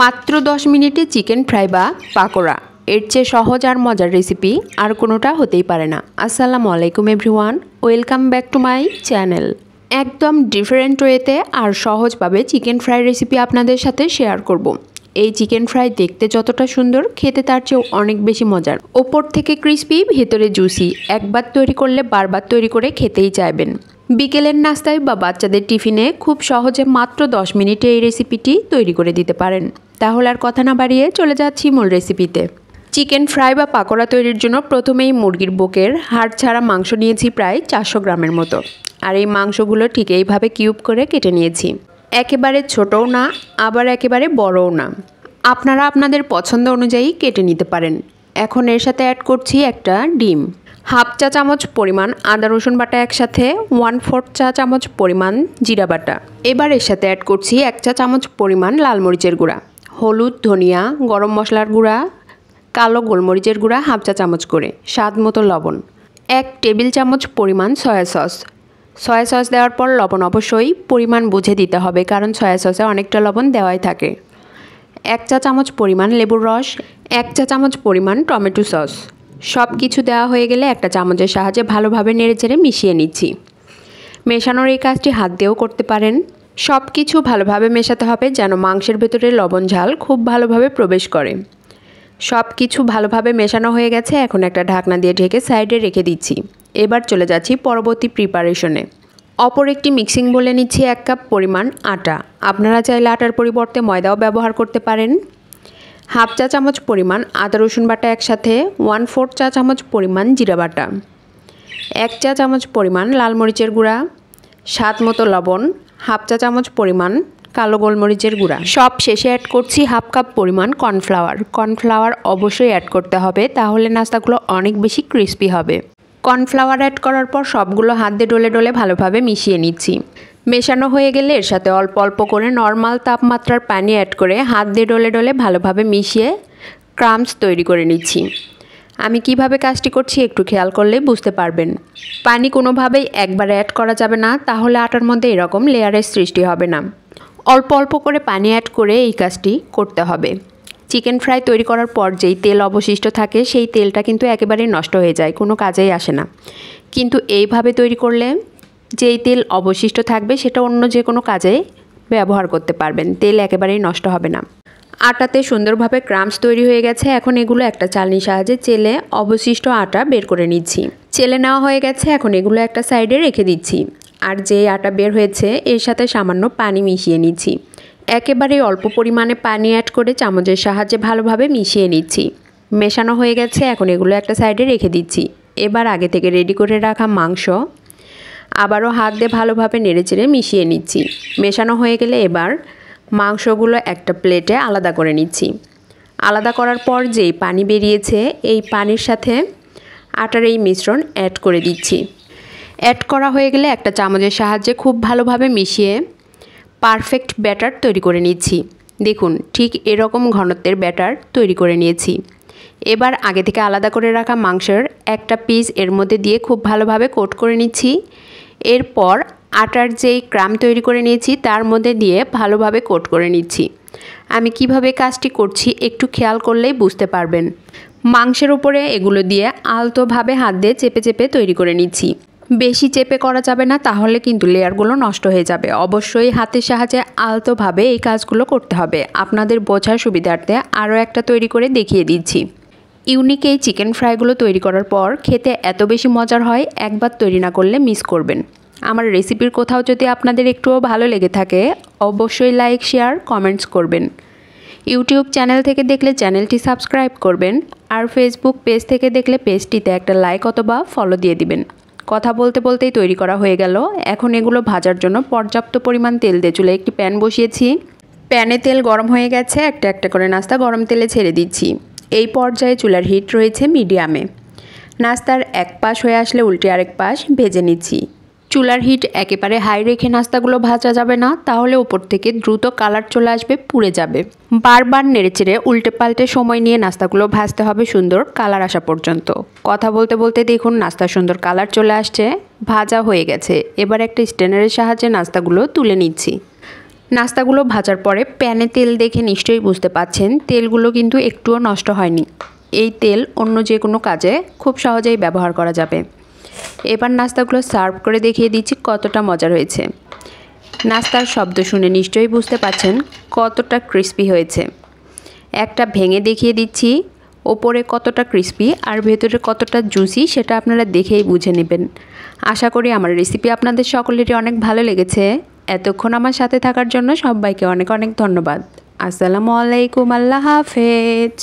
মাত্র 10 মিনিটে chicken fry বা পাকোড়া, এর চেয়ে সহজ আর মজার রেসিপি আর কোনোটা হতেই পারে না। আসসালামু আলাইকুম everyone, welcome back to my channel. একদম ডিফারেন্ট ওয়েতে আর সহজভাবে চিকেন ফ্রাই রেসিপি আপনাদের সাথে শেয়ার করব। এই চিকেন ফ্রাই দেখতে যতটা সুন্দর, খেতে তার চেয়েও অনেক বেশি মজার। ওপর থেকে ক্রিস্পি, ভেতরে জুসি। একবার তৈরি করলে বারবার তৈরি করে খেতেই চাইবেন। বিকেলের নাস্তায় বা বাচ্চাদের টিফিনে খুব সহজে মাত্র 10 মিনিটে এই রেসিপিটি তৈরি করে দিতে পারেন। তাহলে আর কথা না বাড়িয়ে চলে যাচ্ছি মূল রেসিপিতে। চিকেন ফ্রাই বা পাকোড়া তৈরির জন্য প্রথমেই মুরগির বুকের হাড় ছাড়া মাংস নিয়েছি প্রায় 400 গ্রামের মতো। আর এই মাংসগুলো ঠিক এইভাবে কিউব করে কেটে নিয়েছি। একেবারে ছোটও না, আবার একেবারে বড়ও না। আপনারা আপনাদের পছন্দ অনুযায়ী কেটে নিতে পারেন। এখন এর সাথে অ্যাড করছি একটা ডিম, হাফ চা চামচ পরিমাণ আদা রসুন বাটা, একসাথে 1/4 চা চামচ পরিমাণ জিরা বাটা। এবার এর সাথে অ্যাড করছি 1 চা চামচ পরিমাণ লাল মরিচের গুঁড়া, হলুদ, ধনিয়া, গরম মশলার গুঁড়া, কালো গোলমরিচের গুঁড়া হাফ চা চামচ করে, স্বাদ মতো লবণ, 1 টেবিল চামচ পরিমাণ সয়া সস। সয়া সস দেওয়ার পর লবণ অবশ্যই পরিমাণ বুঝে দিতে হবে, কারণ সয়া সসে অনেকটা লবণ দেওয়াই থাকে। 1 চা চামচ পরিমাণ লেবুর রস, 1 চা চামচ পরিমাণ টমেটো সস। সব কিছু দেওয়া হয়ে গেলে একটা চামচের সাহায্যে ভালোভাবে নেড়েচেড়ে মিশিয়ে নিচ্ছি। মেশানোর এই কাজটি হাত দিয়েও করতে পারেন। সব কিছু ভালোভাবে মেশাতে হবে যেন মাংসের ভেতরে লবণ ঝাল খুব ভালোভাবে প্রবেশ করে। সব কিছু ভালোভাবে মেশানো হয়ে গেছে। এখন একটা ঢাকনা দিয়ে ঢেকে সাইডে রেখে দিচ্ছি। এবার চলে যাচ্ছি পরবর্তী প্রিপারেশনে। অপর একটি মিক্সিং বলে নিচ্ছি 1 কাপ পরিমাণ আটা। আপনারা চাইলে আটার পরিবর্তে ময়দাও ব্যবহার করতে পারেন। হাফ চা চামচ পরিমাণ আদা রসুন বাটা, একসাথে 1/4 চা চামচ পরিমাণ জিরা বাটা, 1 চা চামচ পরিমাণ লাল মরিচের গুঁড়া, স্বাদ মতো লবণ, হাফ চা চামচ পরিমাণ কালো গোলমরিচের গুঁড়া। সব শেষে অ্যাড করছি হাফ কাপ পরিমাণ কর্নফ্লাওয়ার। কর্নফ্লাওয়ার অবশ্যই অ্যাড করতে হবে, তাহলে নাস্তাগুলো অনেক বেশি ক্রিস্পি হবে। কর্নফ্লাওয়ার অ্যাড করার পর সবগুলো হাত দিয়ে ডলে ডলে ভালোভাবে মিশিয়ে নিচ্ছি। মেশানো হয়ে গেলে এর সাথে অল্প অল্প করে নর্মাল তাপমাত্রার পানি অ্যাড করে হাত দিয়ে ডলে ডলে ভালোভাবে মিশিয়ে ক্রাম্বস তৈরি করে নিচ্ছি। আমি কিভাবে কাজটি করছি একটু খেয়াল করলেই বুঝতে পারবেন। পানি কোনোভাবেই একবারে অ্যাড করা যাবে না, তাহলে আটার মধ্যে এরকম লেয়ারের সৃষ্টি হবে না। অল্প অল্প করে পানি অ্যাড করে এই কাজটি করতে হবে। চিকেন ফ্রাই তৈরি করার পর যেই তেল অবশিষ্ট থাকে সেই তেলটা কিন্তু একেবারেই নষ্ট হয়ে যায়, কোনো কাজেই আসে না। কিন্তু এইভাবে তৈরি করলে যেই তেল অবশিষ্ট থাকবে সেটা অন্য যে কোনো কাজে ব্যবহার করতে পারবেন, তেল একেবারেই নষ্ট হবে না। আটাতে সুন্দরভাবে ক্রাম্বস তৈরি হয়ে গেছে। এখন এগুলো একটা চালনির সাহায্যে চেলে অবশিষ্ট আটা বের করে নিচ্ছি। চেলে নেওয়া হয়ে গেছে, এখন এগুলো একটা সাইডে রেখে দিচ্ছি। আর যে আটা বের হয়েছে এর সাথে সামান্য পানি মিশিয়ে নিচ্ছি। একেবারে অল্প পরিমাণে পানি অ্যাড করে চামচের সাহায্যে ভালোভাবে মিশিয়ে নিচ্ছি। মেশানো হয়ে গেছে, এখন এগুলো একটা সাইডে রেখে দিচ্ছি। এবার আগে থেকে রেডি করে রাখা মাংস আবারও হাত দিয়ে ভালোভাবে নেড়েচেড়ে মিশিয়ে নিচ্ছি। মেশানো হয়ে গেলে এবার মাংসগুলো একটা প্লেটে আলাদা করে নিচ্ছি। আলাদা করার পর যেই পানি বেরিয়েছে এই পানির সাথে আটার এই মিশ্রণ অ্যাড করে দিচ্ছি। অ্যাড করা হয়ে গেলে একটা চামচের সাহায্যে খুব ভালোভাবে মিশিয়ে পারফেক্ট ব্যাটার তৈরি করে নিচ্ছি। দেখুন, ঠিক এরকম ঘনত্বের ব্যাটার তৈরি করে নিয়েছি। এবার আগে থেকে আলাদা করে রাখা মাংসের একটা পিস এর মধ্যে দিয়ে খুব ভালোভাবে কোট করে নিচ্ছি। এরপর আটার যেই ক্রাম্ব তৈরি করে নিয়েছি তার মধ্যে দিয়ে ভালোভাবে কোট করে নিচ্ছি। আমি কিভাবে কাজটি করছি একটু খেয়াল করলেই বুঝতে পারবেন। মাংসের উপরে এগুলো দিয়ে আলতোভাবে হাত দিয়ে চেপে চেপে তৈরি করে নিচ্ছি। বেশি চেপে করা যাবে না, তাহলে কিন্তু লেয়ারগুলো নষ্ট হয়ে যাবে। অবশ্যই হাতের সাহায্যে আলতোভাবে এই কাজগুলো করতে হবে। আপনাদের বোঝার সুবিধার্থে আরও একটা তৈরি করে দেখিয়ে দিচ্ছি। ইউনিক এই চিকেন ফ্রাইগুলো তৈরি করার পর খেতে এত বেশি মজার হয়, একবার তৈরি না করলে মিস করবেন। আমার রেসিপির কোথাও যদি আপনাদের একটুও ভালো লেগে থাকে অবশ্যই লাইক, শেয়ার, কমেন্টস করবেন। ইউটিউব চ্যানেল থেকে দেখলে চ্যানেলটি সাবস্ক্রাইব করবেন, আর ফেসবুক পেজ থেকে দেখলে পেজটিতে একটা লাইক অথবা ফলো দিয়ে দিবেন। কথা বলতে বলতেই তৈরি করা হয়ে গেল। এখন এগুলো ভাজার জন্য পর্যাপ্ত পরিমাণ তেল দিয়ে চুলায় একটি প্যান বসিয়েছি। প্যানে তেল গরম হয়ে গেছে, একটা একটা করে নাস্তা গরম তেলে ছেড়ে দিচ্ছি। এই পর্যায়ে চুলার হিট রয়েছে মিডিয়ামে। নাস্তার এক পাশ হয়ে আসলে উল্টে আরেক পাশ ভেজে নিচ্ছি। চুলার হিট একেবারে হাই রেখে নাস্তাগুলো ভাজা যাবে না, তাহলে উপর থেকে দ্রুত কালার চলে আসবে, পুড়ে যাবে। বারবার নেড়েচেড়ে উল্টে পাল্টে সময় নিয়ে নাস্তাগুলো ভাজতে হবে সুন্দর কালার আসা পর্যন্ত। কথা বলতে বলতে দেখুন নাস্তার সুন্দর কালার চলে আসছে, ভাজা হয়ে গেছে। এবার একটা স্ট্রেনারের সাহায্যে নাস্তাগুলো তুলে নিচ্ছি। নাস্তাগুলো ভাজার পরে প্যানে তেল দেখে নিশ্চয়ই বুঝতে পাচ্ছেন তেলগুলো কিন্তু একটুও নষ্ট হয়নি। এই তেল অন্য যে কোনো কাজে খুব সহজেই ব্যবহার করা যাবে। এবার নাস্তাগুলো সার্ভ করে দেখিয়ে দিচ্ছি কতটা মজার হয়েছে। নাস্তার শব্দ শুনে নিশ্চয়ই বুঝতে পাচ্ছেন কতটা ক্রিস্পি হয়েছে। একটা ভেঙে দেখিয়ে দিচ্ছি, ওপরে কতটা ক্রিস্পি আর ভেতরে কতটা জুসি সেটা আপনারা দেখেই বুঝে নেবেন। আশা করি আমার রেসিপি আপনাদের সকলেরই অনেক ভালো লেগেছে। এতক্ষণ আমার সাথে থাকার জন্য সবাইকে অনেক অনেক ধন্যবাদ। আসসালামু আলাইকুম, আল্লাহ হাফেজ।